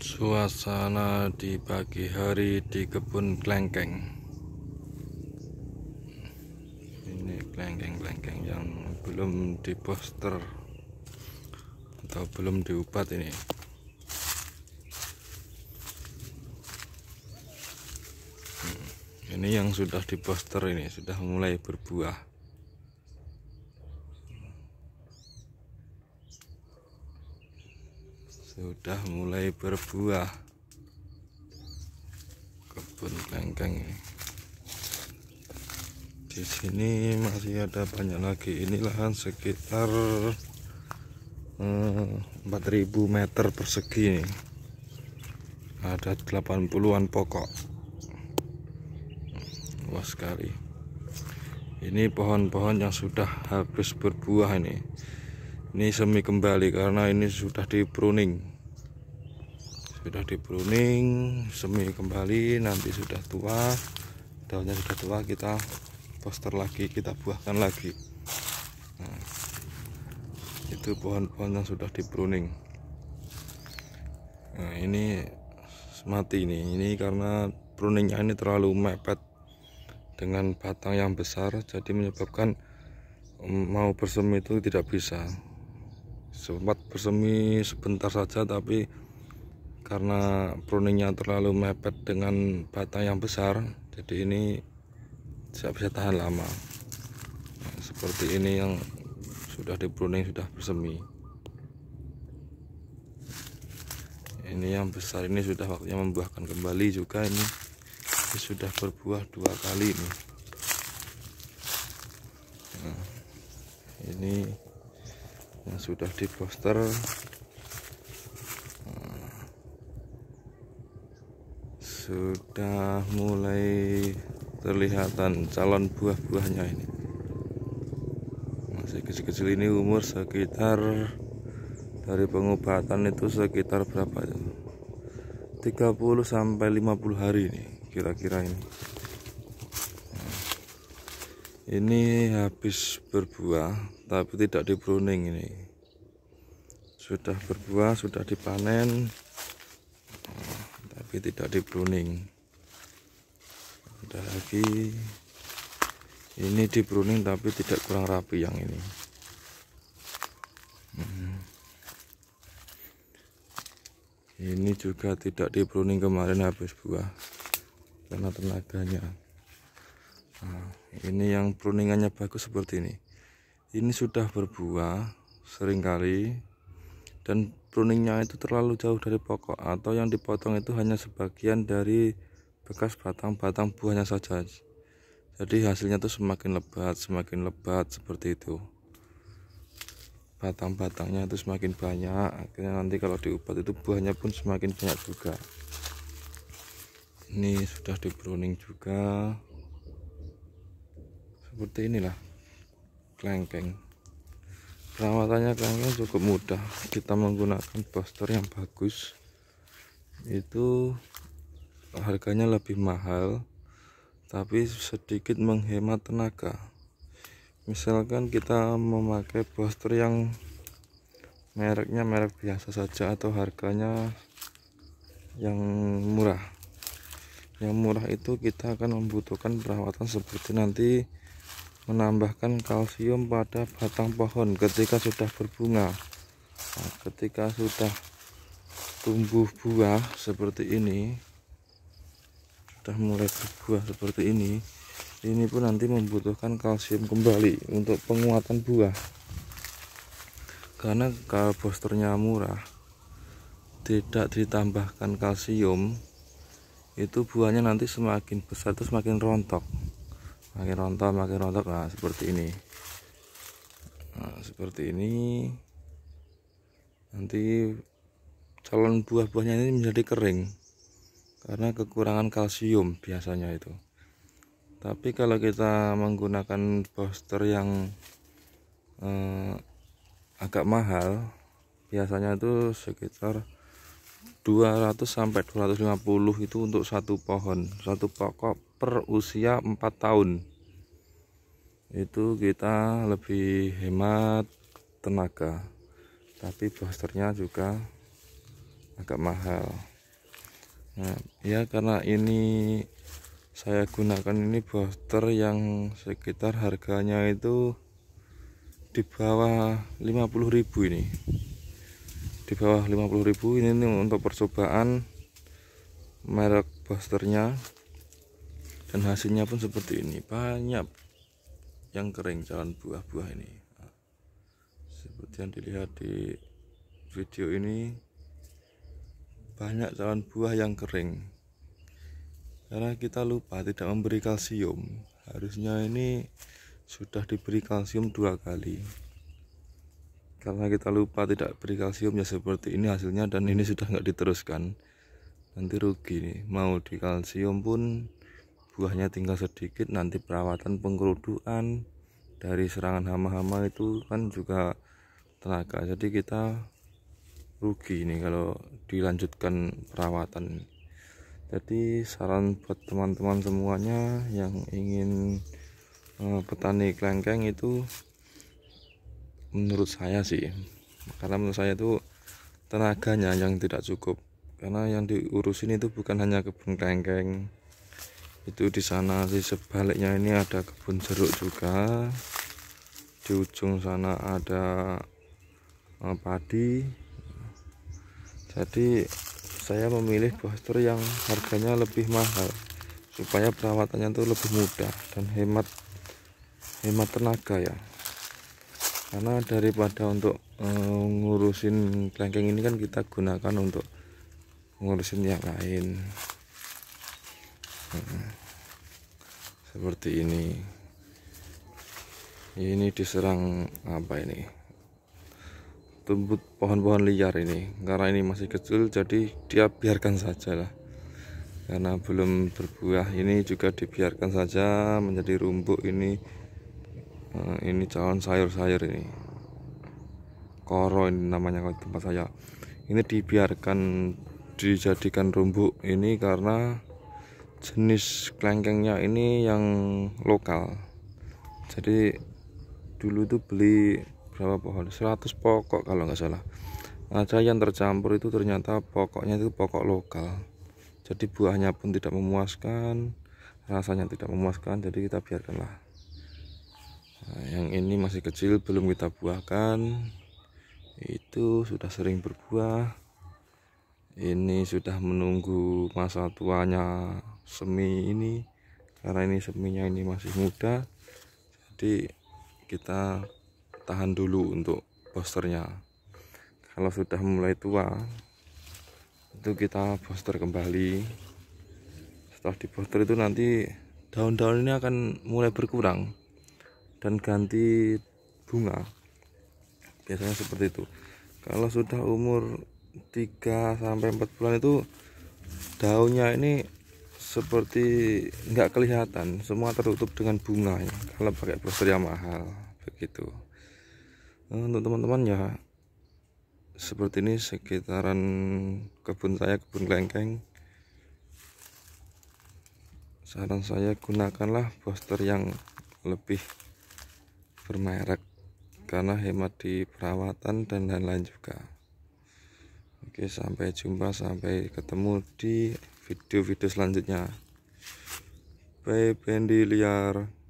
Suasana di pagi hari di kebun kelengkeng. Ini kelengkeng-kelengkeng yang belum diposter atau belum diupat ini. Ini yang sudah diposter, ini sudah mulai berbuah. Sudah mulai berbuah kebun kelengkeng ini. Di sini masih ada banyak lagi. Ini lahan sekitar 4000 meter persegi nih. Ada 80-an pokok. Luas sekali. Ini pohon-pohon yang sudah habis berbuah ini. Ini semi kembali karena ini sudah di pruning. Sudah di pruning, semi kembali, nanti sudah tua, daunnya sudah tua, kita poster lagi, kita buahkan lagi. Nah, itu pohon-pohon yang sudah di pruning. Nah, ini mati ini karena pruningnya ini terlalu mepet dengan batang yang besar, jadi menyebabkan mau bersemi itu tidak bisa. Sempat bersemi sebentar saja, tapi karena pruningnya terlalu mepet dengan batang yang besar, jadi ini tidak bisa tahan lama. Nah, seperti ini yang sudah di pruning, sudah bersemi. Ini yang besar ini sudah waktunya membuahkan kembali juga. Ini sudah berbuah 2 kali ini. Nah, ini yang sudah di poster. Sudah mulai terlihatan calon buah-buahnya ini. Masih kecil-kecil, ini umur sekitar dari pengobatan itu sekitar berapa ya? 30 sampai 50 hari ini kira-kira ini. Nah, ini habis berbuah tapi tidak di pruning ini. Sudah berbuah, sudah dipanen, tapi tidak di pruning. Ada lagi, ini di pruning tapi tidak kurang rapi yang ini. Ini juga tidak di pruning, kemarin habis buah karena tenaganya. Nah, ini yang pruningannya bagus seperti ini. Ini sudah berbuah seringkali dan pruningnya itu terlalu jauh dari pokok, atau yang dipotong itu hanya sebagian dari bekas batang-batang buahnya saja. Jadi hasilnya tuh semakin lebat seperti itu. Batang-batangnya itu semakin banyak, akhirnya nanti kalau diupat itu buahnya pun semakin banyak juga. Ini sudah di pruning juga. Seperti inilah kelengkeng. Perawatannya kelengkeng cukup mudah, kita menggunakan poster yang bagus. Itu harganya lebih mahal tapi sedikit menghemat tenaga. Misalkan kita memakai poster yang mereknya merek biasa saja atau harganya yang murah. Yang murah itu kita akan membutuhkan perawatan seperti nanti menambahkan kalsium pada batang pohon ketika sudah berbunga. Nah, ketika sudah tumbuh buah seperti ini, sudah mulai berbuah seperti ini pun nanti membutuhkan kalsium kembali untuk penguatan buah. Karena kalau posternya murah, tidak ditambahkan kalsium, itu buahnya nanti semakin besar itu semakin rontok, makin rontok. Nah, seperti ini. Nah, seperti ini nanti calon buah-buahnya ini menjadi kering karena kekurangan kalsium biasanya itu. Tapi kalau kita menggunakan poster yang agak mahal, biasanya itu sekitar 200 sampai 250 itu untuk satu pohon, satu pokok per usia 4 tahun. Itu kita lebih hemat tenaga, tapi posternya juga agak mahal. Nah, ya karena ini saya gunakan ini booster yang sekitar harganya itu di bawah 50.000 ini. Di bawah 50.000 ini untuk percobaan merek boosternya, dan hasilnya pun seperti ini. Banyak yang kering calon buah-buah ini. Nah, seperti yang dilihat di video ini, banyak calon buah yang kering karena kita lupa tidak memberi kalsium. Harusnya ini sudah diberi kalsium 2 kali, karena kita lupa tidak beri kalsium ya seperti ini hasilnya. Dan ini sudah nggak diteruskan, nanti rugi nih. Mau di kalsium pun buahnya tinggal sedikit, nanti perawatan pengkeruduan dari serangan hama-hama itu kan juga tenaga, jadi kita rugi ini kalau dilanjutkan perawatan. Jadi saran buat teman-teman semuanya yang ingin petani kelengkeng itu, menurut saya sih, karena menurut saya itu tenaganya yang tidak cukup, karena yang diurusin itu bukan hanya kebun kelengkeng, itu di sana di sebaliknya ini ada kebun jeruk juga, di ujung sana ada padi. Jadi saya memilih booster yang harganya lebih mahal supaya perawatannya itu lebih mudah dan hemat tenaga ya. Karena daripada untuk ngurusin kelengkeng ini kan kita gunakan untuk ngurusin yang lain. Seperti ini diserang apa ini, tumbuh pohon-pohon liar ini. Karena ini masih kecil jadi dia biarkan saja lah, karena belum berbuah. Ini juga dibiarkan saja menjadi rumput ini. Ini calon sayur-sayur ini, koro ini namanya kalau tempat saya. Ini dibiarkan dijadikan rumput ini karena jenis kelengkengnya ini yang lokal. Jadi dulu tuh beli berapa pohon, 100 pokok kalau nggak salah. Ada yang tercampur itu ternyata pokoknya itu pokok lokal, jadi buahnya pun tidak memuaskan, rasanya tidak memuaskan, jadi kita biarkanlah. Nah, yang ini masih kecil belum kita buahkan, itu sudah sering berbuah. Ini sudah menunggu masa tuanya semi ini, karena ini seminya ini masih muda, jadi kita tahan dulu untuk boosternya. Kalau sudah mulai tua itu kita booster kembali. Setelah di booster itu nanti daun-daun ini akan mulai berkurang dan ganti bunga, biasanya seperti itu. Kalau sudah umur 3-4 bulan itu daunnya ini seperti nggak kelihatan, semua tertutup dengan bunga ya, kalau pakai booster yang mahal begitu. Untuk teman-teman ya seperti ini sekitaran kebun saya, kebun kelengkeng. Saran saya gunakanlah booster yang lebih bermerek karena hemat di perawatan dan lain-lain juga. Oke, sampai jumpa, sampai ketemu di video-video selanjutnya. Bye, Bendy liar.